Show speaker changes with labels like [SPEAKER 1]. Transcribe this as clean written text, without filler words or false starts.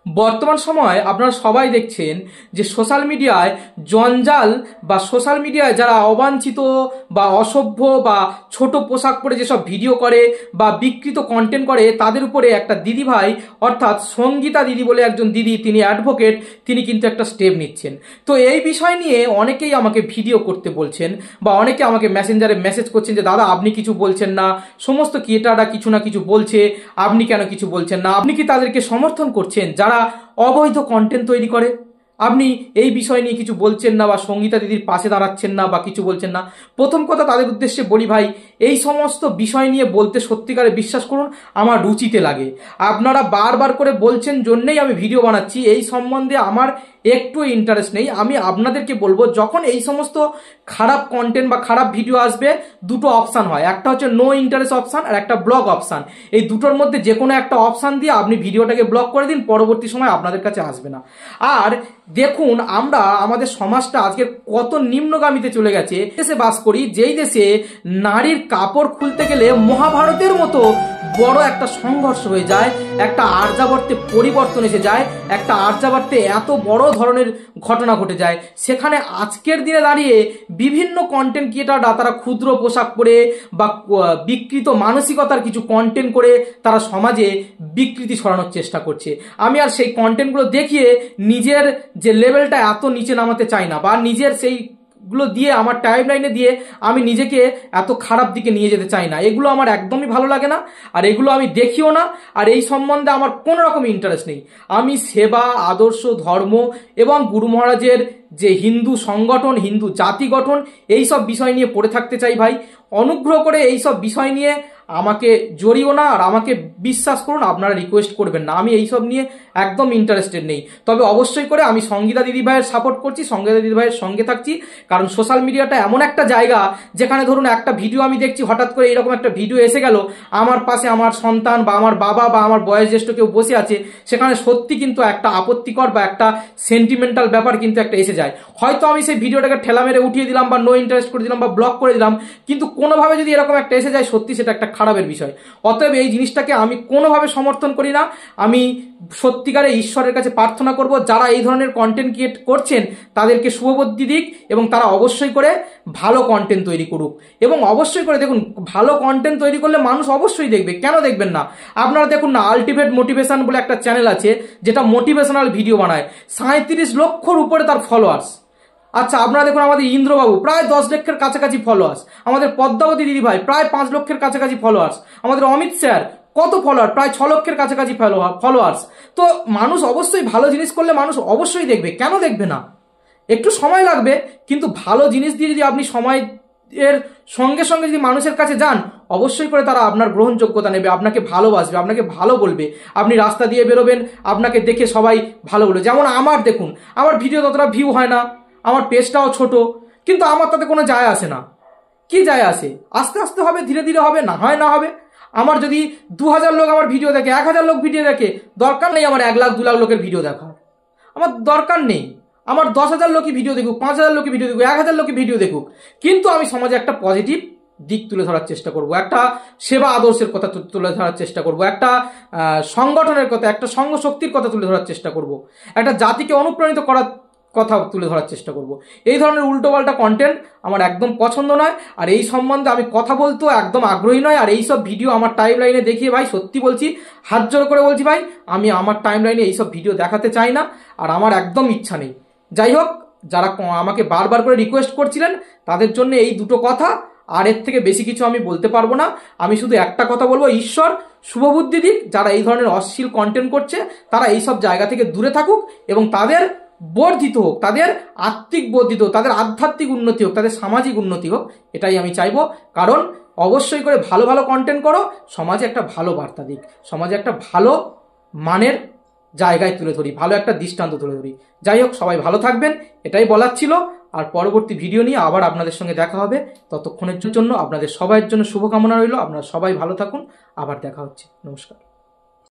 [SPEAKER 1] বর্তমান সময়ে আপনারা সবাই দেখছেন যে সোশ্যাল মিডিয়ায় জঞ্জাল বা সোশ্যাল মিডিয়ায় যারা অবাঞ্ছিত বা অসভ্য বা ছোট পোশাক পরে যেসব ভিডিও করে বা বিকৃত কন্টেন্ট করে তাদের উপরে একটা দিদিভাই অর্থাৎ সঙ্গীতা দিদি বলে একজন দিদি, তিনি অ্যাডভোকেট, তিনি কিন্তু একটা স্টেপ নিচ্ছেন। তো এই বিষয় নিয়ে অনেকেই আমাকে ভিডিও করতে বলছেন বা অনেকে আমাকে মেসেঞ্জারে মেসেজ করছেন যে দাদা আপনি কিছু বলছেন না, সমস্ত ক্রিয়েটাররা কিছু না কিছু বলছে, আপনি কেন কিছু বলছেন না, আপনি কি তাদেরকে সমর্থন করছেন যারা অবৈধ কন্টেন্ট তৈরি করে? আপনি এই বিষয় নিয়ে কিছু বলছেন না বা সঙ্গীতা দিদির পাশে দাঁড়াচ্ছেন না বা কিছু বলছেন না। প্রথম কথা তাদের উদ্দেশ্যে বলি, ভাই এই সমস্ত বিষয় নিয়ে বলতে সত্যিকারে বিশ্বাস করুন আমার রুচিতে লাগে। আপনারা বারবার করে বলছেন জন্যেই আমি ভিডিও বানাচ্ছি, এই সম্বন্ধে আমার একটু ইন্টারেস্ট নেই। আমি আপনাদেরকে বলবো যখন এই সমস্ত খারাপ কন্টেন্ট বা খারাপ ভিডিও আসবে দুটো অপশান হয়, একটা হচ্ছে নো ইন্টারেস্ট অপশান আর একটা ব্লক অপশান। এই দুটোর মধ্যে যে কোনো একটা অপশান দিয়ে আপনি ভিডিওটাকে ব্লক করে দিন, পরবর্তী সময় আপনাদের কাছে আসবে না। আর দেখুন আমরা আমাদের সমাজটা আজকে কত নিম্নগামীতে চলে গেছে। দেশে বাস করি যেই দেশে নারীর কাপড় খুলতে গেলে মহাভারতের মতো বড় একটা সংঘর্ষ হয়ে যায়, একটা আর্যাবর্তে পরিবর্তন এসে যায়, একটা আর্যাবর্তে এত বড় ধরনের ঘটনা ঘটে যায়। সেখানে আজকের দিনে দাঁড়িয়ে বিভিন্ন কন্টেন্ট ক্রিয়েটাররা তারা ক্ষুদ্র পোশাক পরে বা বিকৃত মানসিকতার কিছু কন্টেন্ট করে তারা সমাজে বিকৃতি ছড়ানোর চেষ্টা করছে। আমি আর সেই কন্টেন্টগুলো দেখিয়ে নিজের যে লেভেলটা এত নিচে নামাতে চাই না বা নিজের সেইগুলো দিয়ে আমার টাইম লাইনে দিয়ে আমি নিজেকে এত খারাপ দিকে নিয়ে যেতে চাই না। এগুলো আমার একদমই ভালো লাগে না আর এগুলো আমি দেখিও না। আর এই সম্বন্ধে আমার কোনো রকম ইন্টারেস্ট নেই। আমি সেবা, আদর্শ, ধর্ম এবং গুরু মহারাজের যে হিন্দু সংগঠন, হিন্দু জাতি গঠন, এই সব বিষয় নিয়ে পড়ে থাকতে চাই। ভাই অনুগ্রহ করে এই সব বিষয় নিয়ে আমাকে জড়িও না আর আমাকে বিশ্বাস করুন আপনারা রিকোয়েস্ট করবেন না, আমি এইসব নিয়ে একদম ইন্টারেস্টেড নেই। তবে অবশ্যই করে আমি সঙ্গীতা দিদিভাইয়ের সাপোর্ট করছি, সঙ্গীতা দিদিভাইয়ের সঙ্গে থাকছি, কারণ সোশ্যাল মিডিয়াটা এমন একটা জায়গা যেখানে ধরুন একটা ভিডিও আমি দেখছি, হঠাৎ করে এরকম একটা ভিডিও এসে গেল, আমার পাশে আমার সন্তান বা আমার বাবা বা আমার বয়োজ্যেষ্ঠ কেউ বসে আছে, সেখানে সত্যি কিন্তু একটা আপত্তিকর বা একটা সেন্টিমেন্টাল ব্যাপার কিন্তু একটা এসে যায়। হয়তো আমি সেই ভিডিওটাকে ঠেলা মেরে উঠিয়ে দিলাম বা নো ইন্টারেস্ট করে দিলাম বা ব্লক করে দিলাম, কিন্তু কোনোভাবে যদি এরকম একটা এসে যায় সত্যি সেটা একটা খারাপের বিষয়। অতএব এই জিনিসটাকে আমি কোনোভাবে সমর্থন করি না। আমি সত্যিকারে ঈশ্বরের কাছে প্রার্থনা করব যারা এই ধরনের কন্টেন্ট ক্রিয়েট করছেন তাদেরকে শুভবুদ্ধি দিক এবং তারা অবশ্যই করে ভালো কন্টেন্ট তৈরি করুক। এবং অবশ্যই করে দেখুন, ভালো কন্টেন্ট তৈরি করলে মানুষ অবশ্যই দেখবে, কেন দেখবেন না? আপনারা দেখুন না, আলটিমেট মোটিভেশন বলে একটা চ্যানেল আছে যেটা মোটিভেশনাল ভিডিও বানায়, 37 লক্ষর উপরে তার ফলোয়ার্স। আচ্ছা আপনারা দেখুন আমাদের ইন্দ্রবাবু প্রায় 10 লক্ষের কাছাকাছি ফলোয়ার্স, আমাদের পদ্মাবতী দিদি ভাই প্রায় 5 লক্ষের কাছাকাছি ফলোয়ার্স, আমাদের অমিত স্যার কত ফলোয়ার, প্রায় 6 লক্ষের কাছাকাছি ফলোয়ার্স। তো মানুষ অবশ্যই ভালো জিনিস করলে মানুষ অবশ্যই দেখবে, কেন দেখবে না? একটু সময় লাগবে, কিন্তু ভালো জিনিস দিয়ে যদি আপনি সময়ের সঙ্গে সঙ্গে যদি মানুষের কাছে যান, অবশ্যই করে তারা আপনার গ্রহণযোগ্যতা নেবে, আপনাকে ভালোবাসবে, আপনাকে ভালো বলবে। আপনি রাস্তা দিয়ে বেরোবেন, আপনাকে দেখে সবাই ভালো বলবে। যেমন আমার দেখুন, আমার ভিডিও ততটা ভিউ হয় না, আমার পেজটাও ছোট, কিন্তু আমার তাতে কোনো যায় আসে না। কি যায় আসে? আস্তে আস্তে হবে, ধীরে ধীরে হবে, না হয় না হবে। আমার যদি 2000 লোক আমার ভিডিও দেখে, 1000 লোক ভিডিও দেখে, দরকার নেই আমার 1 লাখ 2 লাখ লোকের ভিডিও দেখার, আমার দরকার নেই। আমার 10,000 লোকই ভিডিও দেখুক, 5,000 লোকই ভিডিও দেখুক, 1000 লোকই ভিডিও দেখুক, কিন্তু আমি সমাজে একটা পজিটিভ দিক তুলে ধরার চেষ্টা করব, একটা সেবা আদর্শের কথা তুলে ধরার চেষ্টা করব, একটা সংগঠনের কথা, একটা সংঘ শক্তির কথা তুলে ধরার চেষ্টা করব, একটা জাতিকে অনুপ্রাণিত করার কথা তুলে ধরার চেষ্টা করব। এই ধরনের উল্টোপাল্টা কন্টেন্ট আমার একদম পছন্দ নয়, আর এই সম্বন্ধে আমি কথা বলতেও একদম আগ্রহী নয়। আর এইসব ভিডিও আমার টাইম লাইনে দেখিয়ে ভাই সত্যি বলছি, হাত জোড় করে বলছি ভাই, আমি আমার টাইম লাইনে এইসব ভিডিও দেখাতে চাই না, আর আমার একদম ইচ্ছা নেই। যাই হোক, যারা আমাকে বারবার করে রিকোয়েস্ট করছিলেন তাদের জন্য এই দুটো কথা, আর এর থেকে বেশি কিছু আমি বলতে পারবো না। আমি শুধু একটা কথা বলবো, ঈশ্বর শুভবুদ্ধি দিক, যারা এই ধরনের অশ্লীল কন্টেন্ট করছে তারা এইসব জায়গা থেকে দূরে থাকুক এবং তাদের বর্ধিত হোক, তাদের আত্মিক বর্ধিত হোক, তাদের আধ্যাত্মিক উন্নতি হোক, তাদের সামাজিক উন্নতি হোক, এটাই আমি চাইবো। কারণ অবশ্যই করে ভালো ভালো কন্টেন্ট করো, সমাজে একটা ভালো বার্তা দিক, সমাজে একটা ভালো মানের জায়গায় তুলে ধরি, ভালো একটা দৃষ্টান্ত তুলে ধরি। যাই হোক, সবাই ভালো থাকবেন, এটাই বলার ছিল। আর পরবর্তী ভিডিও নিয়ে আবার আপনাদের সঙ্গে দেখা হবে। ততক্ষণের জন্য আপনাদের সবাইয়ের জন্য শুভকামনা রইল। আপনারা সবাই ভালো থাকুন, আবার দেখা হচ্ছে। নমস্কার।